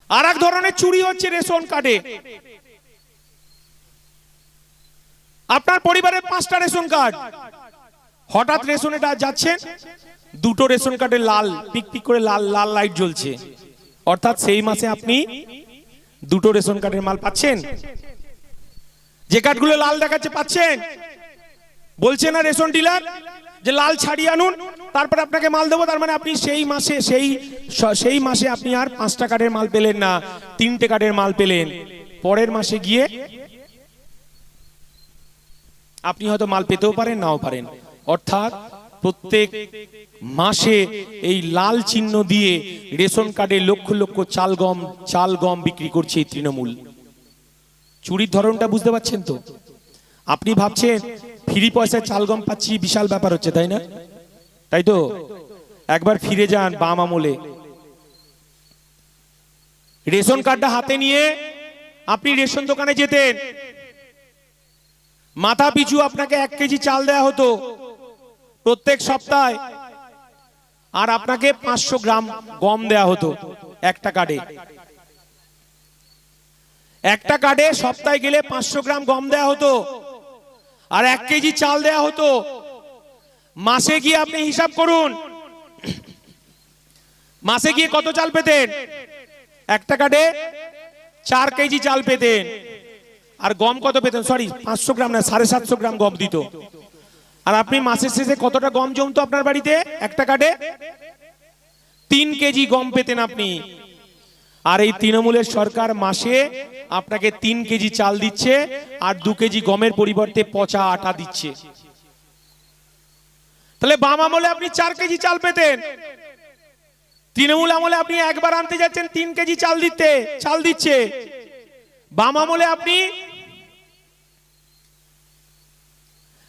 আর এক ধরনের চুরি হচ্ছে রেশন কার্ডে। আপনার পরিবারের 5টা রেশন কার্ড, হঠাৎ রেশনে যাচ্ছেন, দুটো রেশন কার্ডে লাল পিক পিক করে লাল লাল লাইট জ্বলছে, অর্থাৎ সেই মাসে আপনি দুটো রেশন কার্ডের মাল পাচ্ছেন। যে কার্ডগুলো লাল দেখাচ্ছে পাচ্ছেন, বলছে না রেশন ডিলার যে লাল ছাড়িয়ে আনুন তারপর আপনাকে মাল দেবো। তার মানে আপনি সেই মাসে আপনি আর 5টা কার্ডের মাল পেলেন না, 3টে কার্ডের মাল পেলেন। পরের মাসে গিয়ে আপনি হয়তো মাল পেতেও পারেন নাও পারেন। অর্থাৎ প্রত্যেক মাসে এই লাল চিহ্ন দিয়ে রেশন কার্ডে লক্ষ লক্ষ চাল গম বিক্রি করছে এই তৃণমূল। চুরির ধরনটা বুঝতে পারছেন তো? আপনি ভাবছেন ফ্রি পয়সায় চাল গম পাচ্ছি, বিশাল ব্যাপার হচ্ছে, তাই না? তাই তো? একবার ফিরে যান বাম আমলে। রেশন কার্ডটা হাতে নিয়ে আপনি রেশন দোকানে যেতেন, মাথা পিছু আপনাকে 1 কেজি চাল দেয়া হতো প্রত্যেক সপ্তাহে, আর আপনাকে 500 গ্রাম গম দেয়া হতো একটা কার্ডে। একটা কার্ডে সপ্তাহে গেলে 500 গ্রাম গম দেয়া হতো আর 1 কেজি চাল দেয়া হতো। মাসে গিয়ে আপনি হিসাব করুন, মাসে গিয়ে কত চাল পেতেন? একটা কার্ডে 4 কেজি চাল পেতেন। আর গম কত পেতেন? সরি, 500 গ্রাম না, 750 গ্রাম গম দিত। আর আপনি মাসের শেষে কতটা গম জমতো আপনার বাড়িতে? একটা কার্ডে 3 কেজি গম পেতেন আপনি। আর এই তৃণমূলের সরকার মাসে আপনাকে 3 কেজি চাল দিচ্ছে আর 2 কেজি গমের পরিবর্তে পচা আটা দিচ্ছে। তাহলে বাম আমলে আপনি 4 কেজি চাল পেতেন, তৃণমূল আমলে আপনি একবার আনতে যাচ্ছেন 3 কেজি চাল দিচ্ছে। বাম আমলে আপনি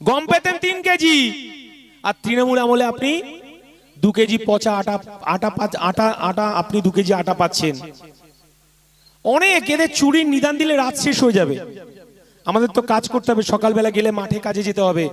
গম পেতেন 3 কেজি আর তৃণমূল আমলে আপনি 2 কেজি পচা আটা আপনি 2 কেজি আটা পাচ্ছেন। অনেক এদের চুরির নিদান দিলে রাত শেষ হয়ে যাবে। আমাদের তো কাজ করতে হবে, সকালবেলা গেলে মাঠে কাজে যেতে হবে।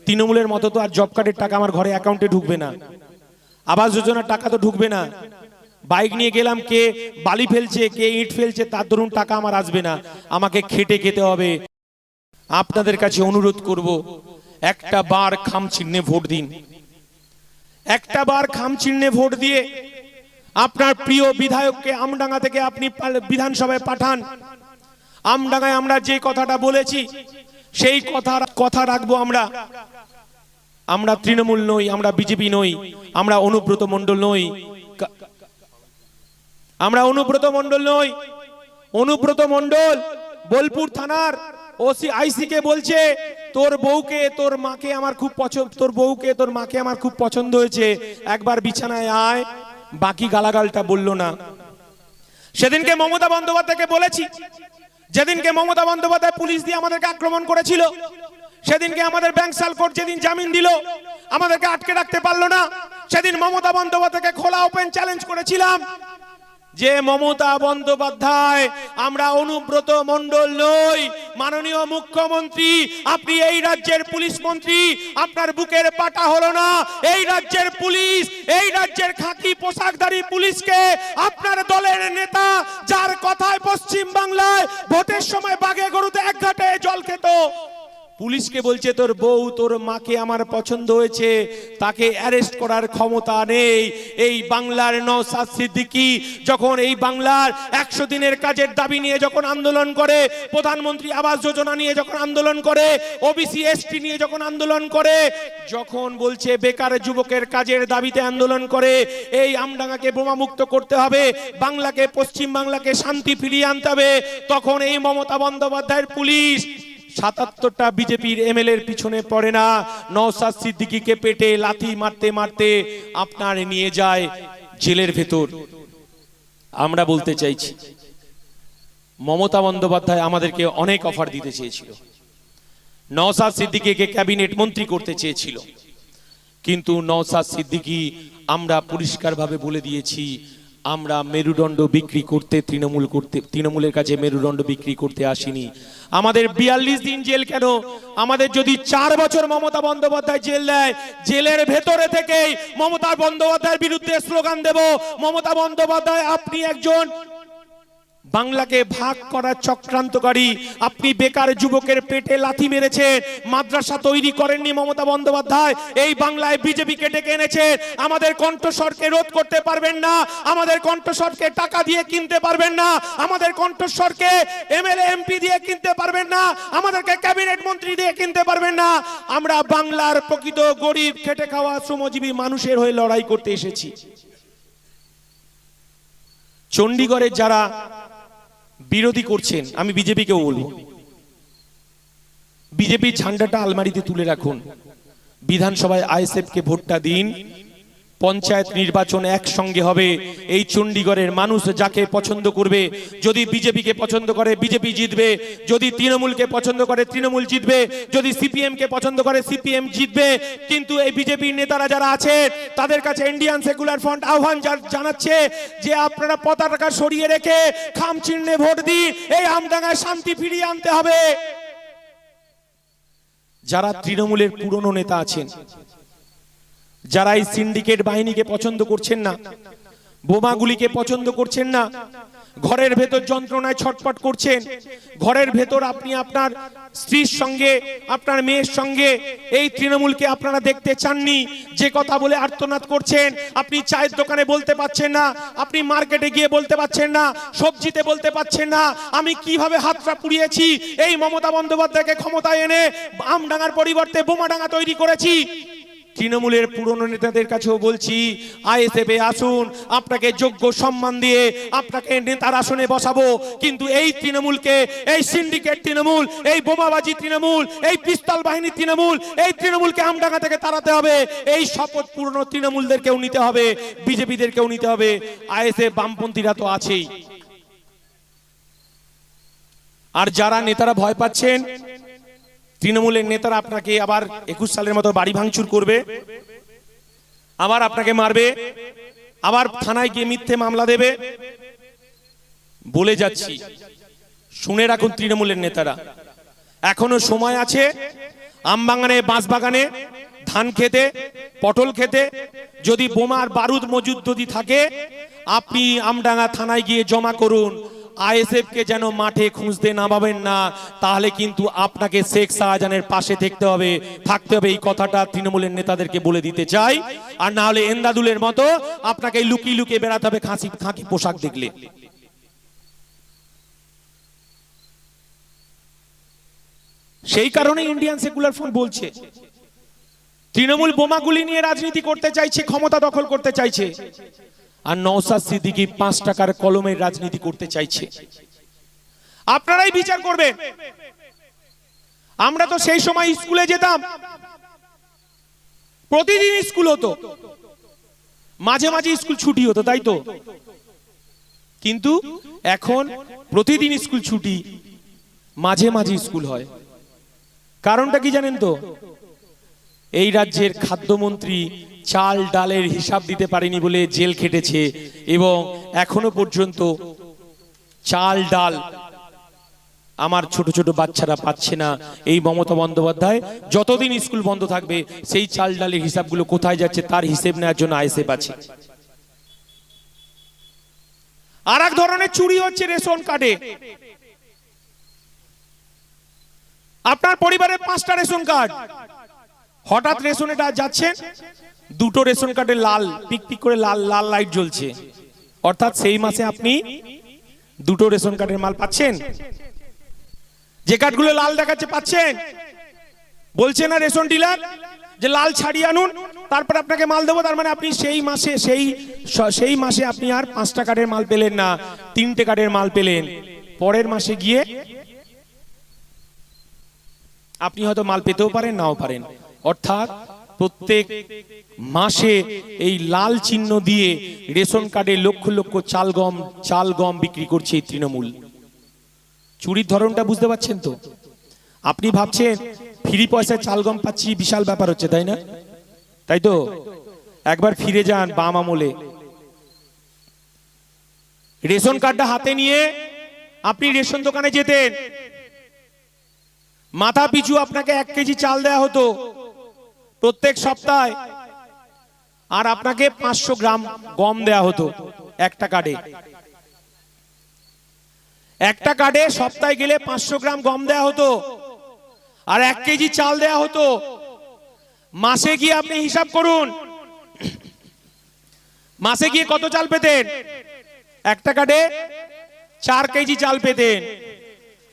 তৃণমূলের মতো তো আর জব কার্ডের টাকা আমার ঘরে অ্যাকাউন্টে ঢুকবে না, আবাস যোজনার টাকা তো ঢুকবে না। বাইক নিয়ে গেলাম, কে বালি ফেলছে কে ইট ফেলছে তার দরুন টাকা আমার আসবে না, আমাকে খেটে খেতে হবে। আপনাদের কাছে অনুরোধ করব, একটা বার খাম চিহ্নে ভোট দিন। একটা বার খাম চিহ্নে ভোট দিয়ে আপনার প্রিয় বিধায়ককে আমডাঙ্গা থেকে আপনি বিধানসভায় পাঠান। আমডাঙ্গায় আমরা যে কথাটা বলেছি সেই কথা রাখবো। আমরা তৃণমূল নই, আমরা বিজেপি নই, আমরা অনুব্রত মণ্ডল নই। অনুব্রত মণ্ডল বোলপুর থানার আইসি কে বলছে তোর বউকে তোর মাকে আমার খুব পছন্দ হয়েছে, একবার বিছানায় আয়। বাকি গালাগালটা বললো না। সেদিনকে মমতা বন্দ্যোপাধ্যায়কে বলেছি, যেদিনকে মমতা বন্দ্যোপাধ্যায় পুলিশ দিয়ে আমাদেরকে আক্রমণ করেছিল, সেদিনকে আমাদের ব্যাংসাল কোর্ট যেদিন জামিন দিল, আমাদেরকে আটকে রাখতে পারলো না। সেদিন মমতা বন্দ্যোপাধ্যায়কে খোলা ওপেন চ্যালেঞ্জ করেছিলাম যে মমতা বন্দ্যোপাধ্যায়, আমরা অনুব্রত মণ্ডল নই। মাননীয় মুখ্যমন্ত্রী, আপনি এই রাজ্যের পুলিশ মন্ত্রী, আপনার বুকের পাটা হলো না। এই রাজ্যের পুলিশ, এই রাজ্যের খাকি পোশাকধারী পুলিশকে আপনার দলের নেতা, যার কথায় পশ্চিম বাংলায় ভোটের সময় বাঘে গরুতে 1 ঘাটে জল খেত, পুলিশকে বলছে তোর বউ তোর মাকে আমার পছন্দ হয়েছে, তাকে অ্যারেস্ট করার ক্ষমতা নেই। এই বাংলার নওশাদ সিদ্দিকী যখন এই বাংলার 100 দিনের কাজের দাবি নিয়ে যখন আন্দোলন করে, প্রধানমন্ত্রী আবাস যোজনা নিয়ে যখন আন্দোলন করে, ওবিসি এসটি নিয়ে যখন আন্দোলন করে, যখন বলছে বেকার যুবকের কাজের দাবিতে আন্দোলন করে, এই আমডাঙ্গাকে বোমামুক্ত করতে হবে, বাংলাকে পশ্চিম বাংলাকে শান্তি ফিরিয়ে আনতে হবে, তখন এই মমতা বন্দ্যোপাধ্যায়ের পুলিশ 77টা বিজেপির এমএলএর পিছনে পড়ে না, নওশাদ সিদ্দিকীকে পেটে লাথি মারতে মারতে আপনার নিয়ে যায় জেলের ভেতর। আমরা বলতে চাইছি, মমতা বন্দ্যোপাধ্যায় আমাদেরকে অনেক অফার দিতে চেয়েছিল, নওশাদ সিদ্দিকীকে ক্যাবিনেট মন্ত্রী করতে চেয়েছিল, কিন্তু নওশাদ সিদ্দিকী আমরা পরিষ্কারভাবে বলে দিয়েছি, আমরা মেরুদণ্ড বিক্রি করতে তৃণমূলের কাছে মেরুদণ্ড বিক্রি করতে আসিনি। আমাদের 42 দিন জেল কেন, আমাদের যদি 4 বছর মমতা বন্দ্যোপাধ্যায় জেল দেয়, জেলের ভেতরে থেকেই মমতা বন্দ্যোপাধ্যায়ের বিরুদ্ধে স্লোগান দেব, মমতা বন্দ্যোপাধ্যায় আপনি একজন বাংলাকে ভাগ করার চক্রান্তকারী। আপনি বেকার যুবকের পেটে লাথি মেরেছেন, মাদ্রাসা তৈরি করেননি মমতা বন্দ্যোপাধ্যায়। এই বাংলায় বিজেপিকে ডেকে এনেছেন। আমাদের কণ্ঠস্বরকে রোধ করতে পারবেন না, আমাদের কণ্ঠস্বরকে টাকা দিয়ে কিনতে পারবেন না, আমাদের কণ্ঠস্বরকে এমএলএ এমপি দিয়ে কিনতে পারবেন না, আমাদেরকে ক্যাবিনেট মন্ত্রী দিয়ে কিনতে পারবেন না। আমরা বাংলার প্রকৃত গরিব খেটে খাওয়া শ্রমজীবী মানুষের হয়ে লড়াই করতে এসেছি। চণ্ডীগড়ের যারা বিরোধী করছেন, আমি বিজেপিকেও বলবো, বিজেপির ঝান্ডাটা আলমারিতে তুলে রাখুন। বিধানসভায় আইএসএফকে ভোটটা দিন। পঞ্চায়েত নির্বাচন একসঙ্গে হবে। এই চণ্ডীগড়ের মানুষ যাকে পছন্দ করবে, যদি বিজেপিকে পছন্দ করে বিজেপি জিতবে, যদি তৃণমূলকে পছন্দ করে তৃণমূল জিতবে, যদি সিপিএম কে পছন্দ করে সিপিএম জিতবে। কিন্তু এই বিজেপির নেতারা যারা আছে তাদের কাছে ইন্ডিয়ান সেকুলার ফ্রন্ট আহ্বান জানাচ্ছে যে আপনারা পতাকা সরিয়ে রেখে খাম চিহ্নে ভোট দিন। এই আমডাঙ্গায় শান্তি ফিরিয়ে আনতে হবে। যারা তৃণমূলের পুরনো নেতা আছেন, যারা এই সিন্ডিকেট বাহিনীকে পছন্দ করছেন না, বোমাগুলিকে পছন্দ করছেন না, ঘরের ভেতর যন্ত্রণায় ছটফট করছেন, ঘরের ভেতর আপনি আপনার স্ত্রীর সঙ্গে আপনার মেয়ের সঙ্গে এই তৃণমূলকে আপনারা দেখতে চাননি, যে কথা বলে আর্তনাদ করছেন, আপনি চায়ের দোকানে বলতে পারছেন না, আপনি মার্কেটে গিয়ে বলতে পারছেন না, সবজিতে বলতে পারছেন না আমি কিভাবে হাতটা পুড়িয়েছি এই মমতা বন্দ্যোপাধ্যায়কে ক্ষমতায় এনে আমডাঙ্গার পরিবর্তে বোমাডাঙ্গা তৈরি করেছি। তৃণমূলের পুরনো নেতাদের কাছেও বলছি, আইএসএফে আসুন, আপনাকে যোগ্য সম্মান দিয়ে আপনাকে নেতার আসনে বসাবো। কিন্তু এই তৃণমূলকে, এই সিন্ডিকেট তৃণমূল, এই বোমাবাজি তৃণমূল, এই পিস্তল বাহিনী তৃণমূল, এই তৃণমূলকে আমডাঙ্গা থেকে তাড়াতে হবে। এই শপথ পুরনো তৃণমূলদেরকেও নিতে হবে, বিজেপিদেরকেও নিতে হবে। আইএসএফ বামপন্থীরা তো আছেই। আর যারা নেতারা ভয় পাচ্ছেন, তৃণমূলের নেতারা আপনাকে আবার 21 সালের মতো বাড়ি ভাঙচুর করবে, আবার আপনাকে মারবে, আবার থানায় গিয়ে মিথ্যে মামলা দেবে। বলে যাচ্ছি, শুনে রাখুন তৃণমূলের নেতারা, এখনো সময় আছে। আমবাগানে, বাঁশবাগানে, ধান খেতে, পটল খেতে যদি বোমার বারুদ মজুদ যদি থাকে, আপনি আমডাঙ্গা থানায় গিয়ে জমা করুন। আইএসএফ কে যেন মাঠে খুঁজতে নামাবেন না, তাহলে কিন্তু আপনাকে শেখ শাহজাহানের পাশে থাকতে হবে। এই কথাটা তৃণমূলের নেতাদেরকে বলে দিতে চাই। আর না হলে এন্দাদুলের মতো আপনাকে লুকিয়ে লুকিয়ে বেড়াতে হবে খাঁকি পোশাক দেখলে। সেই কারণে ইন্ডিয়ান সেকুলার ফ্রন্ট বলছে, তৃণমূল বোমাগুলি নিয়ে রাজনীতি করতে চাইছে, ক্ষমতা দখল করতে চাইছে। আর নওশাদ সিদ্দিকী 5 টাকার কলমের রাজনীতি করতে চাইছে। আপনারাই বিচার করবেন। আমরা তো সেই সময় স্কুলে যেতাম, প্রতিদিন স্কুল হতো, মাঝে মাঝে স্কুল ছুটি হতো, তাই তো? কিন্তু এখন প্রতিদিন স্কুল ছুটি, মাঝে মাঝে স্কুল হয়। কারণটা কি জানেন তো? এই রাজ্যের খাদ্যমন্ত্রী চাল ডালের হিসাব দিতে পারেনি বলে জেল খেটেছে, এবং এখনো পর্যন্ত চাল ডাল আমার ছোট ছোট বাচ্চারা পাচ্ছে না। এই মমতা বন্দ্যোপাধ্যায় যতদিন স্কুল বন্ধ থাকবে সেই চাল ডালের হিসাবগুলো কোথায় যাচ্ছে তার হিসেব নেওয়ার জন্য আইএসএফ আছে। আর এক ধরনের চুরি হচ্ছে রেশন কার্ডে। আপনার পরিবারের 5টা রেশন কার্ড, হঠাৎ রেশনে যাচ্ছেন, 2টো রেশন কার্ডে লাল পিক পিক করে লাল লাল লাইট জ্বলছে, অর্থাৎ সেই মাসে আপনি 2টো রেশন কার্ডের মাল পাচ্ছেন। যে কার্ডগুলো লাল দেখাচ্ছে পাচ্ছেন, বলছে না রেশন ডিলার যে লাল ছাড়িয়ে আনুন, তারপর আপনাকে মাল দেবো। তার মানে আপনি সেই মাসে আপনি আর 5টা কার্ডের মাল পেলেন না, 3টে কার্ডের মাল পেলেন। পরের মাসে গিয়ে আপনি হয়তো মাল পেতেও পারেন, নাও পারেন। অর্থাৎ প্রত্যেক মাসে এই লাল চিহ্ন দিয়ে রেশন কার্ডে লক্ষ লক্ষ চাল গম বিক্রি করছে এই তৃণমূল। চুরির ধরনটা বুঝতে পারছেন তো? আপনি ভাবছেন ফ্রি পয়সায় চাল গম পাচ্ছি, বিশাল ব্যাপার হচ্ছে, তাই না? তাই তো? একবার ফিরে যান বাম আমলে। রেশন কার্ডটা হাতে নিয়ে আপনি রেশন দোকানে যেতেন, মাথা পিছু আপনাকে 1 কেজি চাল দেয়া হতো প্রত্যেক সপ্তাহে, আর আপনাকে 500 গ্রাম গম দেয়া হতো একটা কার্ডে। একটা কার্ডে সপ্তাহে গেলে 500 গ্রাম গম দেয়া হতো আর 1 কেজি চাল দেয়া হতো। মাসে গিয়ে আপনি হিসাব করুন, মাসে গিয়ে কত চাল পেতেন? একটা কার্ডে 4 কেজি চাল পেতেন।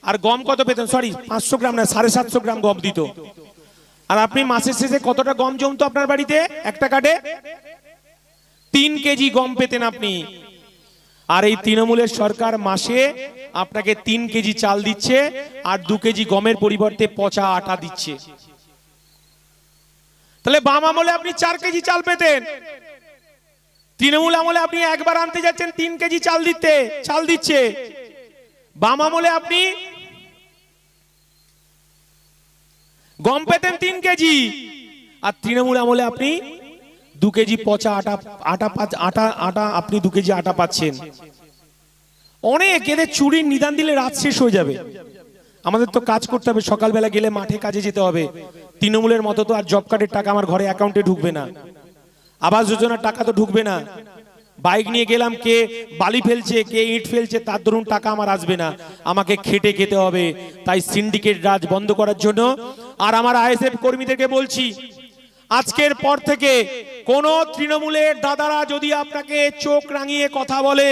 আর গম কত পেতেন? সরি, 500 গ্রাম না, 750 গ্রাম গম দিত। আর আপনি মাসের শেষে কতটা গম জমতো আপনার বাড়িতে? একটা কার্ডে 3 কেজি গম পেতেন আপনি। আর এই তৃণমূলের সরকার মাসে আপনাকে 3 কেজি চাল দিচ্ছে আর 2 কেজি গমের পরিবর্তে পচা আটা দিচ্ছে। তাহলে বাম আমলে আপনি 4 কেজি চাল পেতেন, তৃণমূল আমলে আপনি একবার আনতে যাচ্ছেন 3 কেজি চাল দিচ্ছে। বাম আমলে আপনি গম পেতেন 3 কেজি আর তৃণমূল আমলে আপনি 2 কেজি পচা আটা আপনি 2 কেজি আটা পাচ্ছেন। অনেক এদের চুরির নিদান দিলে রাত শেষ হয়ে যাবে। আমাদের তো কাজ করতে হবে, সকালবেলা গেলে মাঠে কাজে যেতে হবে। তৃণমূলের মতো তো আর জব কার্ডের টাকা আমার ঘরে অ্যাকাউন্টে ঢুকবে না, আবাস যোজনার টাকা তো ঢুকবে না। বাইক নিয়ে গেলাম, কে বালি ফেলছে কে ইট ফেলছে তার দরুন টাকা আমার আসবে না, আমাকে খেটে খেতে হবে। তাই সিন্ডিকেট রাজ বন্ধ করার জন্য আর আমার আইএসএফ কর্মীদেরকে বলছি, আজকের পর থেকে কোন তৃণমূলের দাদারা যদি আপনাকে চোখ রাঙিয়ে কথা বলে,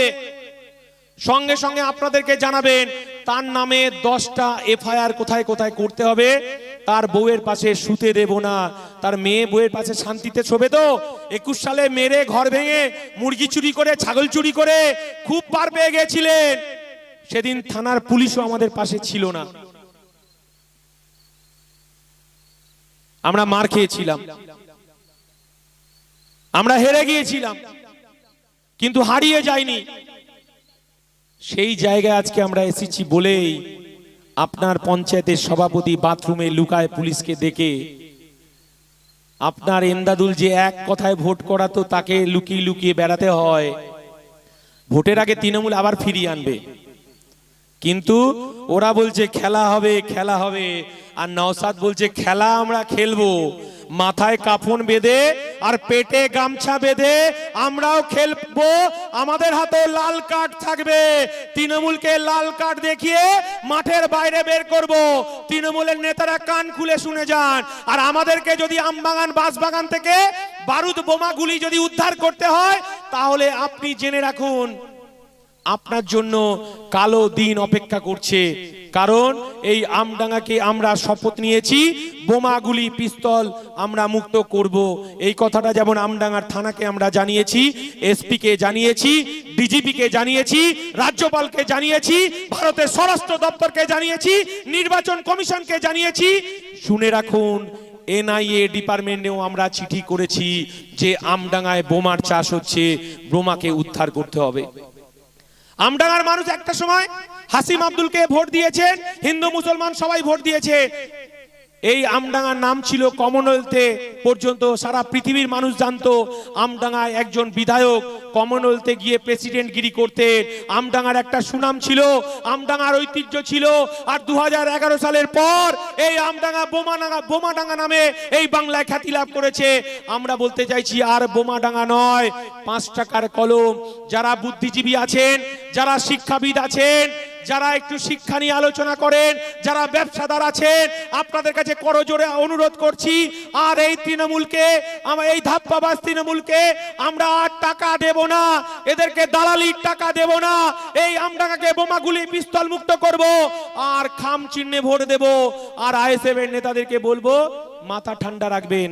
সঙ্গে সঙ্গে আপনাদেরকে জানাবেন তার নামে 10টা এফআইআর কোথায় কোথায় করতে হবে। তার বউয়ের পাশে শুতে দেব না, তার মেয়ে বউয়ের পাশে শান্তিতে শোবে তো? 21 সালে মেরে ঘর ভেঙে মুরগি চুরি করে ছাগল চুরি করে খুব পার পেয়ে গেছিলেন, সেদিন থানার পুলিশও আমাদের পাশে ছিল না। আমরা মার খেয়েছিলাম, আমরা হেরে গিয়েছিলাম, কিন্তু হারিয়ে যায়নি। সেই জায়গায় আজকে আমরা এসেছি বলেই আপনার পঞ্চায়েতের সভাপতি বাথরুমে লুকায় পুলিশকে ডেকে, আপনার এন্দাদুল যে এক কথায় ভোট করাতো তাকে লুকিয়ে লুকিয়ে বেড়াতে হয়। ভোটের আগে তৃণমূল আবার ফিরিয়ে আনবে, কিন্তু ওরা বলছে খেলা হবে খেলা হবে, আর নওশাদ বলছে খেলা আমরা খেলবো, মাথায় কাফন বেঁধে আর পেটে গামছা বেঁধে আমরাও খেলবো, আমাদের হাতে লাল কার্ড থাকবে। তৃণমূলকে লাল কার্ড দেখিয়ে মাঠের বাইরে বের করব। তৃণমূলের নেতারা কান খুলে শুনে যান। আর আমাদেরকে যদি আমবাগান বাঁশবাগান থেকে বারুদ বোমাগুলি যদি উদ্ধার করতে হয়, তাহলে আপনি জেনে রাখুন আপনার জন্য কালো দিন অপেক্ষা করছে। কারণ এই আমডাঙ্গাকে আমরা শপথ নিয়েছি বোমাগুলি পিস্তল আমরা মুক্ত করব। এই কথাটা যেমন আমডাঙ্গার থানাকে আমরা জানিয়েছি, এসপি কে জানিয়েছি, ডিজিপি কে জানিয়েছি, রাজ্যপালকে জানিয়েছি, ভারতের স্বরাষ্ট্র দপ্তরকে জানিয়েছি, নির্বাচন কমিশনকে জানিয়েছি। শুনে রাখুন, এনআইএ ডিপার্টমেন্টেও আমরা চিঠি করেছি যে আমডাঙ্গায় বোমার চাষ হচ্ছে, বোমাকে উদ্ধার করতে হবে। আমডাঙ্গার মানুষ একটা সময় হাসিম আব্দুলকে ভোট দিয়েছেন, হিন্দু মুসলমান সবাই ভোট দিয়েছে। এই আমডাঙ্গার নাম ছিল কমনওয়েলথে পর্যন্ত সারা পৃথিবীর মানুষ জানতো আমডাঙ্গায় একজন বিধায়ক কমনওয়েলথে গিয়ে প্রেসিডেন্টগিরি করতেন। আমডাঙ্গার একটা সুনাম ছিল, আমডাঙ্গার ঐতিহ্য ছিল। আর 2011 সালের পর এই আমডাঙ্গা বোমাডাঙ্গা নামে এই বাংলায় খ্যাতি লাভ করেছে। আমরা বলতে চাইছি আর বোমাডাঙ্গা নয়, 5 টাকার কলম। যারা বুদ্ধিজীবী আছেন, যারা শিক্ষাবিদ আছেন, যারা একটু শিক্ষা নিয়ে আলোচনা করেন, যারা ব্যবসাদার আছেন, আপনাদের কাছে করজোড়ে অনুরোধ করছি, আর এই তৃণমূলকে, এই ধাপ্পাবাজ তৃণমূলকে আমরা আর টাকা দেব না, এদেরকে দালালির টাকা দেব না। এই আমডাঙ্গাকে বোমাগুলি পিস্তল মুক্ত করব আর খাম চিহ্নে ভোট দেব। আর আইএসএফ এর নেতাদেরকে বলবো মাথা ঠান্ডা রাখবেন।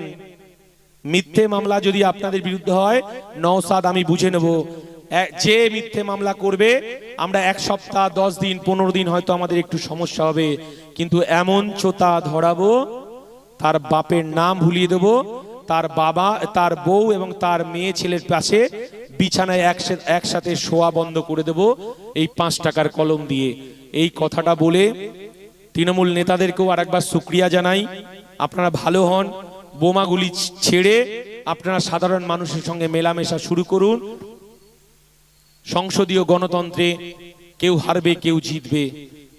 মিথ্যে মামলা যদি আপনাদের বিরুদ্ধে হয়, নওশাদ আমি বুঝে নেব। যে মিথ্যে মামলা করবে আমরা 1 সপ্তাহ 10 দিন 15 দিন হয়তো আমাদের একটু সমস্যা হবে, কিন্তু এমন চোতা ধরাবো তার বাপের নাম ভুলিয়ে দেব, তার বাবা, তার বউ এবং তার মেয়ে ছেলের পাশে বিছানায় একসাথে শোয়া বন্ধ করে দেব এই 5 টাকার কলম দিয়ে। এই কথাটা বলে তৃণমূল নেতাদেরকেও আরেকবার শুকরিয়া জানাই। আপনারা ভালো হন, বোমাগুলি ছেড়ে আপনারা সাধারণ মানুষের সঙ্গে মেলামেশা শুরু করুন। সংসদীয় গণতন্ত্রে কেউ হারবে কেউ জিতবে,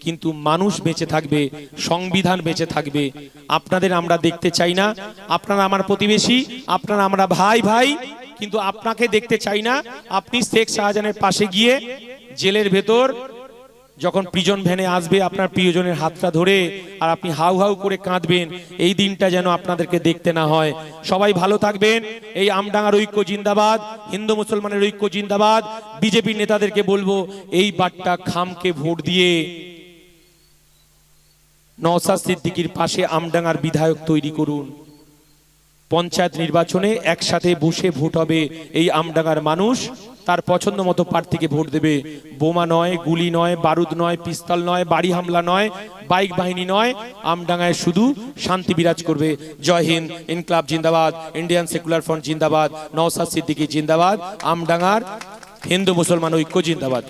কিন্তু মানুষ বেঁচে থাকবে, সংবিধান বেঁচে থাকবে। আপনাদের আমরা দেখতে চাই না, আপনারা আমার প্রতিবেশী, আপনারা আমরা ভাই ভাই, কিন্তু আপনাকে দেখতে চাই না আপনি শেখ শাহজাহানের পাশে গিয়ে জেলের ভেতর যখন প্রিজন ভ্যানে আসবে আপনার প্রিয়জনের হাতটা ধরে আর আপনি হাউ হাউ করে কাঁদবেন, এই দিনটা যেন আপনাদেরকে দেখতে না হয়। সবাই ভালো থাকবেন। এই আমডাঙ্গার ঐক্য জিন্দাবাদ, হিন্দু মুসলমানের ঐক্য জিন্দাবাদ। বিজেপি নেতাদেরকে বলবো, এই বারটা খামকে ভোট দিয়ে নওশাদ সিদ্দিকীর পাশে আমডাঙ্গার বিধায়ক তৈরি করুন। পঞ্চায়েত নির্বাচনে একসাথে বসে ভোট হবে, এই আমডাঙ্গার মানুষ তার পছন্দ মতো প্রার্থীকে ভোট দেবে। বোমা নয়, গুলি নয়, বারুদ নয়, পিস্তল নয়, বাড়ি হামলা নয়, বাইক বাহিনী নয়, আমডাঙ্গায় শুধু শান্তি বিরাজ করবে। জয় হিন্দ, ইনকলাব জিন্দাবাদ, ইন্ডিয়ান সেকুলার ফ্রন্ট জিন্দাবাদ, নওশাদ সিদ্দিকী জিন্দাবাদ, আমডাঙ্গার হিন্দু মুসলমান ঐক্য জিন্দাবাদ।